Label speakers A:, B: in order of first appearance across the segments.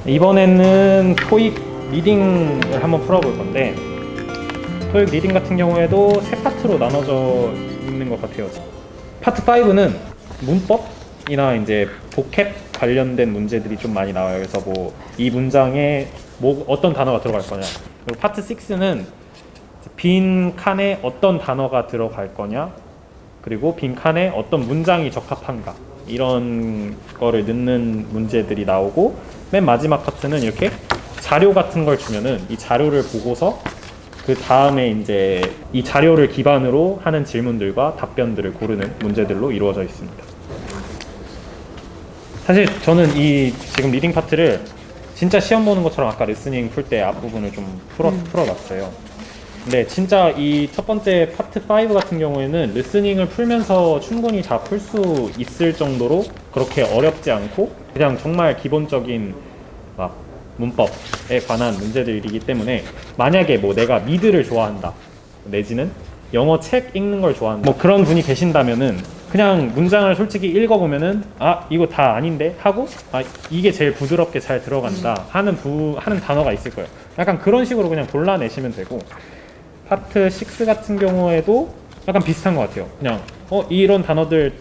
A: 이번에는 토익 리딩을 한번 풀어볼 건데, 토익 리딩 같은 경우에도 세 파트로 나눠져 있는 것 같아요. 파트 5는 문법이나 이제 보캡 관련된 문제들이 좀 많이 나와요. 그래서 뭐 이 문장에 뭐 어떤 단어가 들어갈 거냐. 그리고 파트 6는 빈 칸에 어떤 단어가 들어갈 거냐, 그리고 빈 칸에 어떤 문장이 적합한가, 이런 거를 넣는 문제들이 나오고, 맨 마지막 파트는 이렇게 자료 같은 걸 주면은 이 자료를 보고서 그 다음에 이제 이 자료를 기반으로 하는 질문들과 답변들을 고르는 문제들로 이루어져 있습니다. 사실 저는 이 지금 리딩 파트를 진짜 시험 보는 것처럼 아까 리스닝 풀 때 앞부분을 좀 풀어놨어요. 근데 진짜 이 첫 번째 파트 5 같은 경우에는 리스닝을 풀면서 충분히 다 풀 수 있을 정도로 그렇게 어렵지 않고 그냥 정말 기본적인 막 문법에 관한 문제들이기 때문에, 만약에 뭐 내가 미드를 좋아한다, 내지는 영어 책 읽는 걸 좋아한다, 뭐 그런 분이 계신다면은 그냥 문장을 솔직히 읽어보면은 아 이거 다 아닌데 하고, 아 이게 제일 부드럽게 잘 들어간다 하는 단어가 있을 거예요. 약간 그런 식으로 그냥 골라내시면 되고, 파트 6 같은 경우에도 약간 비슷한 것 같아요. 그냥 이런 단어들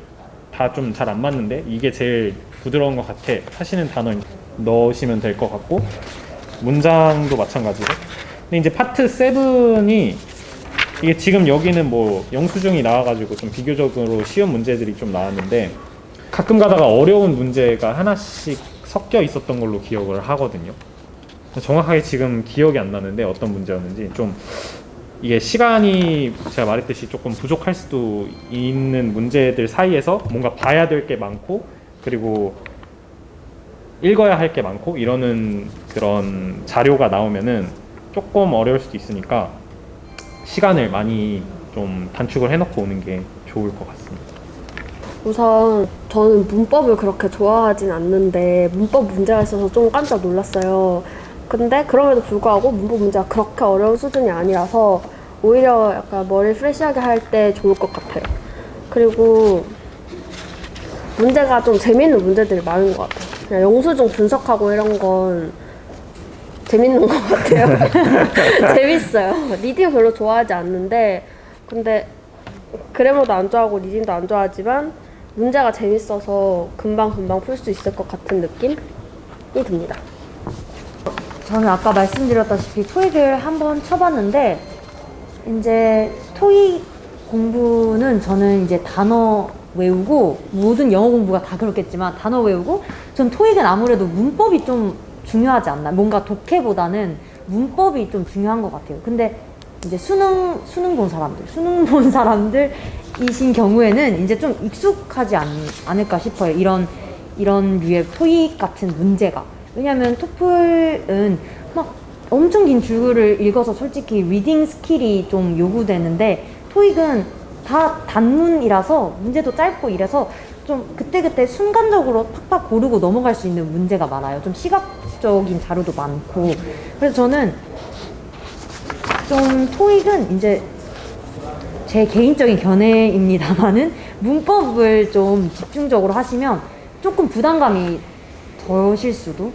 A: 다 좀 잘 안 맞는데 이게 제일 부드러운 것 같아 하시는 단어 넣으시면 될 것 같고, 문장도 마찬가지로. 근데 이제 파트 7이 이게 지금 여기는 뭐 영수증이 나와가지고 좀 비교적으로 쉬운 문제들이 좀 나왔는데, 가끔 가다가 어려운 문제가 하나씩 섞여 있었던 걸로 기억을 하거든요. 정확하게 지금 기억이 안 나는데 어떤 문제였는지, 좀 이게 시간이 제가 말했듯이 조금 부족할 수도 있는 문제들 사이에서 뭔가 봐야 될 게 많고 그리고 읽어야 할 게 많고 이러는 그런 자료가 나오면은 조금 어려울 수도 있으니까 시간을 많이 좀 단축을 해놓고 오는 게 좋을 것 같습니다.
B: 우선 저는 문법을 그렇게 좋아하진 않는데 문법 문제가 있어서 좀 깜짝 놀랐어요. 근데 그럼에도 불구하고 문법 문제가 그렇게 어려운 수준이 아니라서 오히려 약간 머리 프레시하게 할 때 좋을 것 같아요. 그리고 문제가 좀 재밌는 문제들이 많은 것 같아요. 그냥 영수증 분석하고 이런 건 재밌는 것 같아요. 재밌어요. 리딩 별로 좋아하지 않는데, 근데 그래머도 안 좋아하고 리딩도 안 좋아하지만 문제가 재밌어서 금방 풀 수 있을 것 같은 느낌이 듭니다.
C: 저는 아까 말씀드렸다시피 토익을 한번 쳐봤는데, 이제 토익 공부는 저는 이제 단어 외우고, 모든 영어 공부가 다 그렇겠지만 단어 외우고, 전 토익은 아무래도 문법이 좀 중요하지 않나, 뭔가 독해보다는 문법이 좀 중요한 것 같아요. 근데 이제 수능 본 사람들이신 경우에는 이제 좀 익숙하지 않을까 싶어요. 이런 류의 토익 같은 문제가. 왜냐면 토플은 막 엄청 긴 줄글을 읽어서 솔직히 리딩 스킬이 좀 요구되는데, 토익은 다 단문이라서 문제도 짧고 이래서 좀 그때그때 순간적으로 팍팍 고르고 넘어갈 수 있는 문제가 많아요. 좀 시각적인 자료도 많고. 그래서 저는 좀 토익은 이제 제 개인적인 견해입니다만은 문법을 좀 집중적으로 하시면 조금 부담감이 덜실 수도.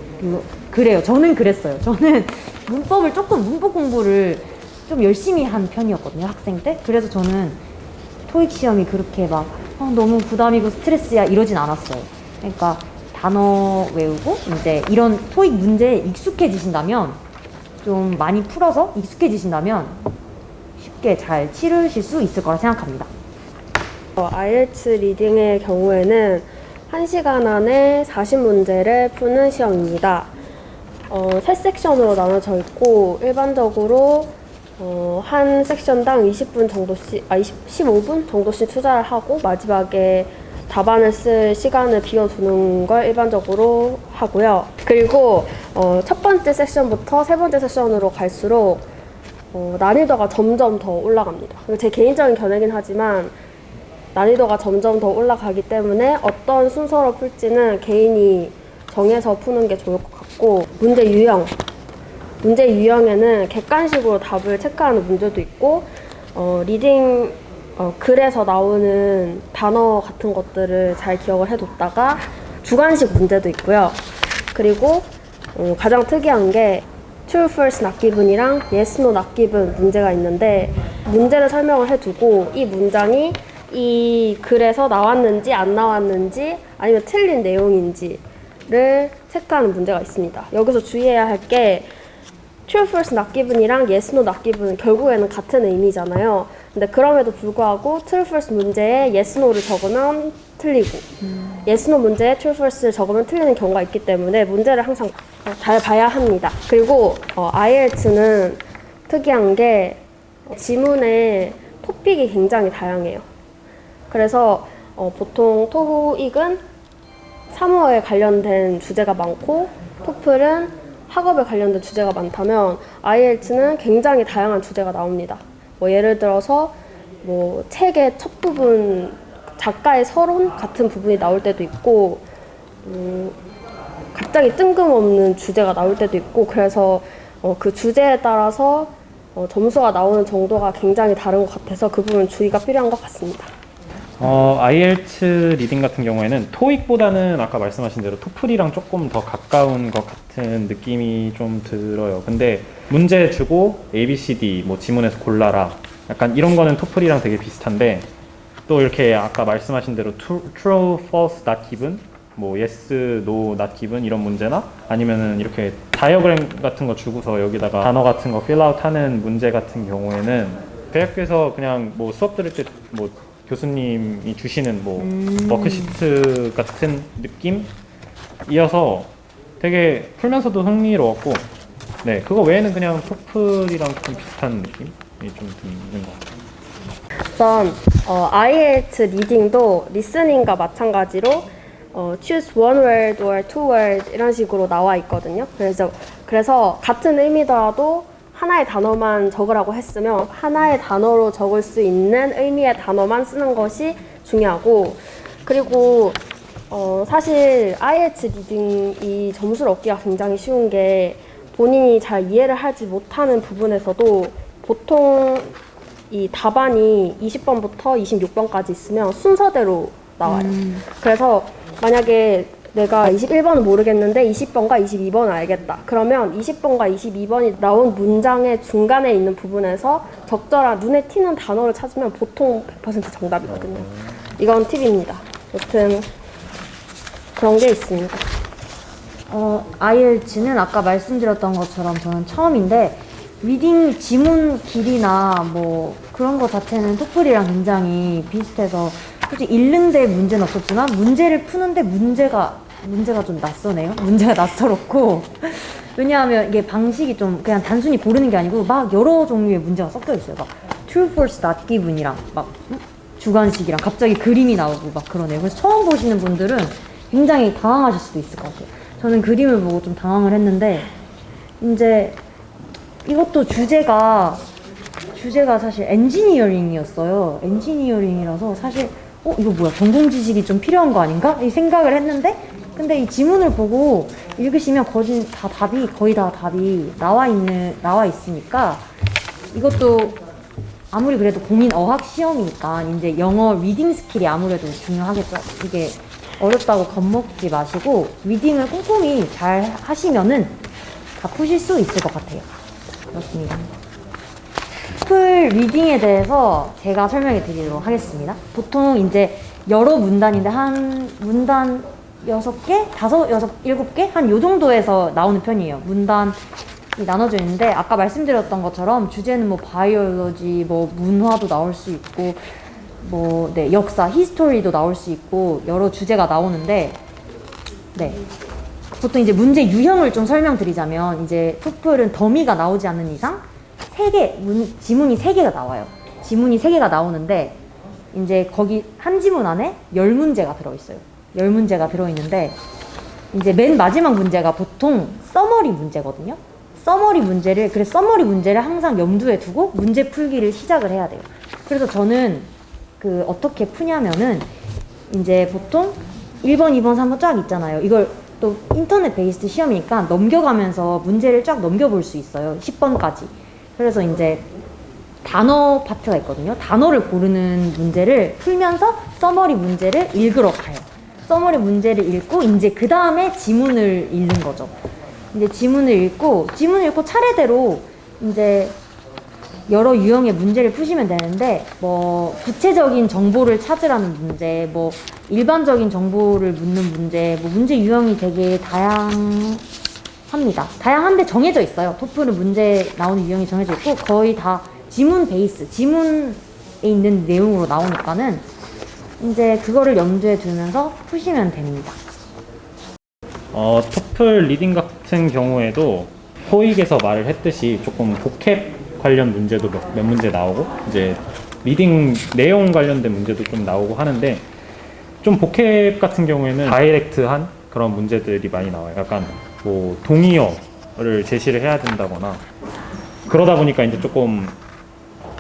C: 그래요. 저는 그랬어요. 저는 문법 공부를 좀 열심히 한 편이었거든요, 학생 때. 그래서 저는 토익 시험이 그렇게 막 너무 부담이고 스트레스야 이러진 않았어요. 그러니까 단어 외우고 이제 이런 토익 문제에 익숙해지신다면, 좀 많이 풀어서 익숙해지신다면 쉽게 잘 치르실 수 있을 거라 생각합니다.
B: IELTS 리딩의 경우에는 1시간 안에 40문제를 푸는 시험입니다. 세 섹션으로 나눠져 있고, 일반적으로 한 섹션당 20분 정도씩, 15분 정도씩 투자를 하고 마지막에 답안을 쓸 시간을 비워두는 걸 일반적으로 하고요. 그리고 첫 번째 섹션부터 세 번째 섹션으로 갈수록 난이도가 점점 더 올라갑니다. 제 개인적인 견해긴 하지만 난이도가 점점 더 올라가기 때문에 어떤 순서로 풀지는 개인이 정해서 푸는 게 좋을 것 같고, 문제 유형에는 객관식으로 답을 체크하는 문제도 있고, 리딩 글에서 나오는 단어 같은 것들을 잘 기억을 해뒀다가 주관식 문제도 있고요. 그리고 가장 특이한 게 true, false, not given이랑 yes, no, not given 문제가 있는데 문제를 설명을 해두고 이 문장이 이 글에서 나왔는지 안 나왔는지 아니면 틀린 내용인지를 체크하는 문제가 있습니다. 여기서 주의해야 할 게 true, false, not given이랑 yes, no, not given은 결국에는 같은 의미잖아요. 근데 그럼에도 불구하고 true, false 문제에 yes, no를 적으면 틀리고 yes, no 문제에 true, false를 적으면 틀리는 경우가 있기 때문에 문제를 항상 잘 봐야 합니다. 그리고 IELTS는 특이한 게 지문의 토픽이 굉장히 다양해요. 그래서 보통 토익은 사무어에 관련된 주제가 많고 토플은 학업에 관련된 주제가 많다면 IELTS는 굉장히 다양한 주제가 나옵니다. 뭐 예를 들어서 뭐 책의 첫 부분 작가의 서론 같은 부분이 나올 때도 있고 갑자기 뜬금없는 주제가 나올 때도 있고 그래서 그 주제에 따라서 점수가 나오는 정도가 굉장히 다른 것 같아서 그 부분 주의가 필요한 것 같습니다.
A: IELTS 리딩 같은 경우에는 토익보다는 아까 말씀하신 대로 토플이랑 조금 더 가까운 것 같은 느낌이 좀 들어요. 근데 문제 주고 A, B, C, D 뭐 지문에서 골라라 약간 이런 거는 토플이랑 되게 비슷한데 또 이렇게 아까 말씀하신 대로 true, false, not given 뭐 yes, no, not given 이런 문제나 아니면은 이렇게 다이어그램 같은 거 주고서 여기다가 단어 같은 거 필아웃 하는 문제 같은 경우에는 대학교에서 그냥 뭐 수업 들을 때 뭐 교수님이 주시는 뭐 워크시트 같은 느낌이어서 되게 풀면서도 흥미로웠고 네 그거 외에는 그냥 토플이랑 좀 비슷한 느낌이 좀 드는 것 같아요.
B: 우선 IELTS 리딩도 리스닝과 마찬가지로 choose one word or two word 이런 식으로 나와 있거든요. 그래서 같은 의미더라도 하나의 단어만 적으라고 했으면 하나의 단어로 적을 수 있는 의미의 단어만 쓰는 것이 중요하고 그리고 사실 IELTS 리딩이 점수를 얻기가 굉장히 쉬운 게 본인이 잘 이해를 하지 못하는 부분에서도 보통 이 답안이 20번부터 26번까지 있으면 순서대로 나와요. 그래서 만약에 내가 21번은 모르겠는데 20번과 22번은 알겠다. 그러면 20번과 22번이 나온 문장의 중간에 있는 부분에서 적절한 눈에 띄는 단어를 찾으면 보통 100% 정답이거든요. 이건 팁입니다. 여튼 그런 게 있습니다.
C: IELTS는 아까 말씀드렸던 것처럼 저는 처음인데 리딩 지문 길이나 뭐 그런 거 자체는 토플이랑 굉장히 비슷해서 솔직히 읽는데 문제는 없었지만 문제를 푸는데 문제가 좀 낯서네요. 문제가 낯설었고 왜냐하면 이게 방식이 좀 그냥 단순히 고르는 게 아니고 막 여러 종류의 문제가 섞여 있어요. 막 true, false, not given이랑 막 주관식이랑 갑자기 그림이 나오고 막 그러네요. 그래서 처음 보시는 분들은 굉장히 당황하실 수도 있을 것 같아요. 저는 그림을 보고 좀 당황을 했는데 이제 이것도 주제가 사실 엔지니어링이었어요. 엔지니어링이라서 사실 이거 뭐야 전공 지식이 좀 필요한 거 아닌가? 이 생각을 했는데 근데 이 지문을 보고 읽으시면 거의 다 답이 나와 있으니까 이것도 아무리 그래도 공인 어학 시험이니까 이제 영어 리딩 스킬이 아무래도 중요하겠죠. 이게 어렵다고 겁먹지 마시고 리딩을 꼼꼼히 잘 하시면은 다 푸실 수 있을 것 같아요. 그렇습니다. 토플 리딩에 대해서 제가 설명해 드리도록 하겠습니다. 보통 이제 여러 문단인데 한 문단 6개, 5, 6, 7개? 한 요 정도에서 나오는 편이에요. 문단이 나눠져 있는데 아까 말씀드렸던 것처럼 주제는 뭐 바이올로지, 뭐 문화도 나올 수 있고 뭐 네, 역사, 히스토리도 나올 수 있고 여러 주제가 나오는데 네. 보통 이제 문제 유형을 좀 설명드리자면 이제 토플은 더미가 나오지 않는 이상 지문이 3개가 나와요. 지문이 3개가 나오는데 이제 거기 한 지문 안에 10문제가 들어있어요. 10문제가 들어있는데 이제 맨 마지막 문제가 보통 서머리 문제거든요. 서머리 문제를 항상 염두에 두고 문제 풀기를 시작을 해야 돼요. 그래서 저는 어떻게 푸냐면은 이제 보통 1번, 2번, 3번 쫙 있잖아요. 이걸 또 인터넷 베이스드 시험이니까 넘겨가면서 문제를 쫙 넘겨볼 수 있어요. 10번까지. 그래서 이제 단어 파트가 있거든요. 단어를 고르는 문제를 풀면서 서머리 문제를 읽으러 가요. 서머리 문제를 읽고 이제 그 다음에 지문을 읽는 거죠. 이제 지문을 읽고 차례대로 이제 여러 유형의 문제를 푸시면 되는데, 뭐 구체적인 정보를 찾으라는 문제, 뭐 일반적인 정보를 묻는 문제, 뭐 문제 유형이 되게 다양합니다. 다양한데 정해져 있어요. 토플은 문제 나오는 유형이 정해져 있고 거의 다 지문 베이스, 지문에 있는 내용으로 나오니까는 이제 그거를 염두에 두면서 푸시면 됩니다.
A: 토플 리딩 같은 경우에도 토익에서 말을 했듯이 조금 보캡 관련 문제도 몇 문제 나오고 이제 리딩 내용 관련된 문제도 좀 나오고 하는데, 좀 보캡 같은 경우에는 다이렉트한 그런 문제들이 많이 나와요. 약간 뭐 동의어를 제시를 해야 된다거나 그러다 보니까 이제 조금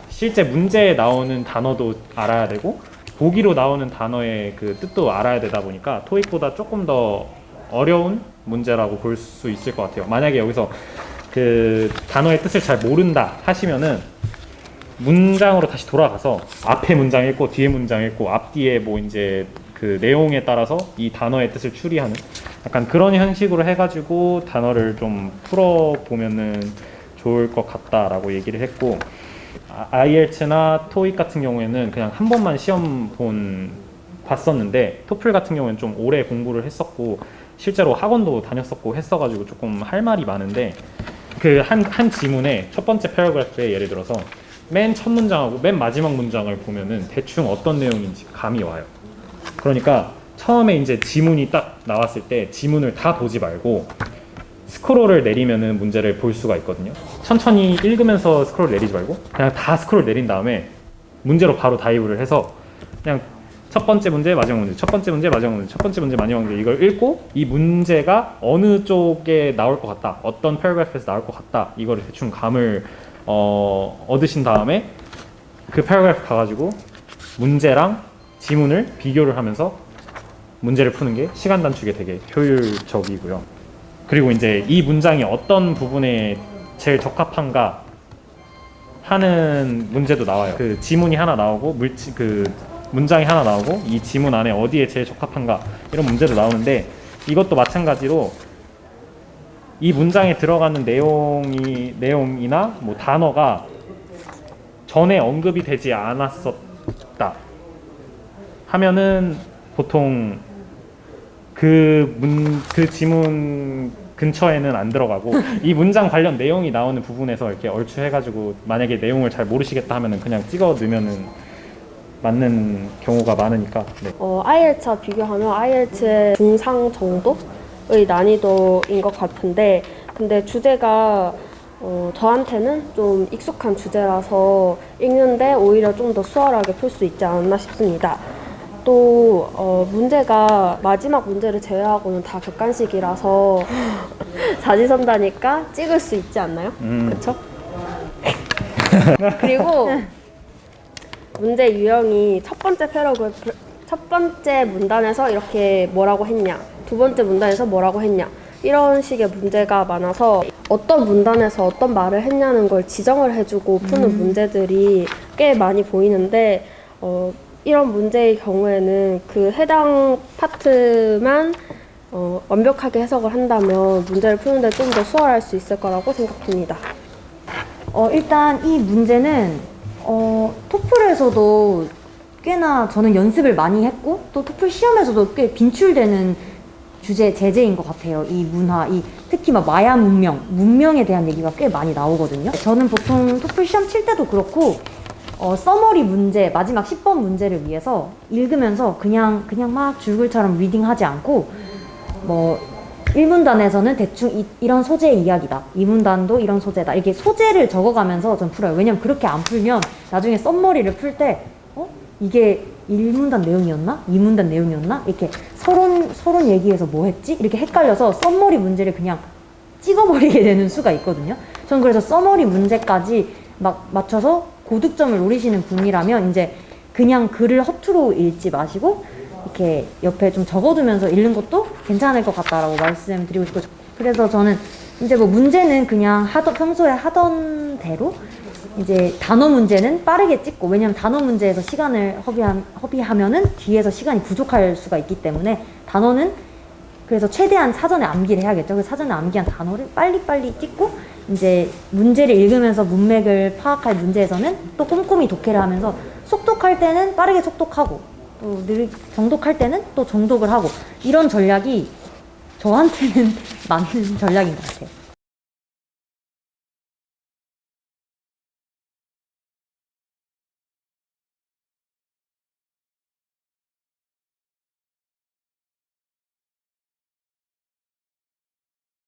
A: 실제 문제에 나오는 단어도 알아야 되고 보기로 나오는 단어의 그 뜻도 알아야 되다 보니까 토익보다 조금 더 어려운 문제라고 볼 수 있을 것 같아요. 만약에 여기서 그 단어의 뜻을 잘 모른다 하시면은 문장으로 다시 돌아가서 앞에 문장 읽고 뒤에 문장 읽고 앞뒤에 뭐 이제 그 내용에 따라서 이 단어의 뜻을 추리하는 약간 그런 형식으로 해가지고 단어를 좀 풀어보면은 좋을 것 같다라고 얘기를 했고, IELTS나 토익 같은 경우에는 그냥 한 번만 시험 봤었는데 토플 같은 경우에는 좀 오래 공부를 했었고 실제로 학원도 다녔었고 했어가지고 조금 할 말이 많은데, 그 한 지문에 첫 번째 패러그래프에 예를 들어서 맨 첫 문장하고 맨 마지막 문장을 보면은 대충 어떤 내용인지 감이 와요. 그러니까 처음에 이제 지문이 딱 나왔을 때 지문을 다 보지 말고 스크롤을 내리면은 문제를 볼 수가 있거든요. 천천히 읽으면서 스크롤 내리지 말고 그냥 다 스크롤 내린 다음에 문제로 바로 다이브를 해서 그냥 첫 번째 문제, 마지막 문제, 첫 번째 문제, 마지막 문제, 첫 번째 문제, 마지막 문제 이걸 읽고 이 문제가 어느 쪽에 나올 것 같다, 어떤 패러그래프에서 나올 것 같다, 이거를 대충 감을 얻으신 다음에 그 패러그래프 가가지고 문제랑 지문을 비교를 하면서 문제를 푸는 게 시간 단축에 되게 효율적이고요. 그리고 이제 이 문장이 어떤 부분에 제일 적합한가 하는 문제도 나와요. 그 지문이 하나 나오고 문장이 하나 나오고 이 지문 안에 어디에 제일 적합한가 이런 문제도 나오는데, 이것도 마찬가지로 이 문장에 들어가는 내용이나 뭐 단어가 전에 언급이 되지 않았었다 하면은 보통 그 지문 근처에는 안 들어가고 이 문장 관련 내용이 나오는 부분에서 이렇게 얼추해가지고 만약에 내용을 잘 모르시겠다 하면은 그냥 찍어 넣으면은 맞는 경우가 많으니까. 네.
B: IELTS와 비교하면 IELTS의 중상 정도의 난이도인 것 같은데, 근데 주제가 저한테는 좀 익숙한 주제라서 읽는데 오히려 좀 더 수월하게 풀 수 있지 않나 싶습니다. 또 문제가 마지막 문제를 제외하고는 다 객관식이라서 사지선다니까 찍을 수 있지 않나요? 그렇죠? 그리고 문제 유형이 첫 번째 문단에서 이렇게 뭐라고 했냐, 두 번째 문단에서 뭐라고 했냐, 이런 식의 문제가 많아서 어떤 문단에서 어떤 말을 했냐는 걸 지정을 해주고 푸는 문제들이 꽤 많이 보이는데, 이런 문제의 경우에는 그 해당 파트만 완벽하게 해석을 한다면 문제를 푸는데 좀 더 수월할 수 있을 거라고 생각합니다.
C: 일단 이 문제는 토플에서도 꽤나 저는 연습을 많이 했고 또 토플 시험에서도 꽤 빈출되는 제재인 것 같아요. 이 문화, 특히 막 마야 문명에 대한 얘기가 꽤 많이 나오거든요. 저는 보통 토플 시험 칠 때도 그렇고 서머리 문제, 마지막 10번 문제를 위해서 읽으면서 그냥 막 줄글처럼 리딩하지 않고, 뭐 1문단에서는 대충 이런 소재의 이야기다, 2문단도 이런 소재다, 이렇게 소재를 적어가면서 전 풀어요. 왜냐면 그렇게 안 풀면 나중에 썸머리를 풀 때 이게 1문단 내용이었나? 2문단 내용이었나? 이렇게 서론 얘기해서 뭐 했지? 이렇게 헷갈려서 썸머리 문제를 그냥 찍어버리게 되는 수가 있거든요. 전 그래서 서머리 문제까지 막 맞춰서 고득점을 노리시는 분이라면 이제 그냥 글을 허투루 읽지 마시고 이렇게 옆에 좀 적어두면서 읽는 것도 괜찮을 것 같다라고 말씀드리고 싶고, 그래서 저는 이제 뭐 문제는 그냥 평소에 하던 대로 이제 단어 문제는 빠르게 찍고, 왜냐면 단어 문제에서 시간을 허비하면은 뒤에서 시간이 부족할 수가 있기 때문에 단어는 그래서 최대한 사전에 암기를 해야겠죠. 그래서 사전에 암기한 단어를 빨리빨리 찍고 이제 문제를 읽으면서 문맥을 파악할 문제에서는 또 꼼꼼히 독해를 하면서 속독할 때는 빠르게 속독하고 또 정독할 때는 또 정독을 하고 이런 전략이 저한테는 맞는 전략인 것 같아요.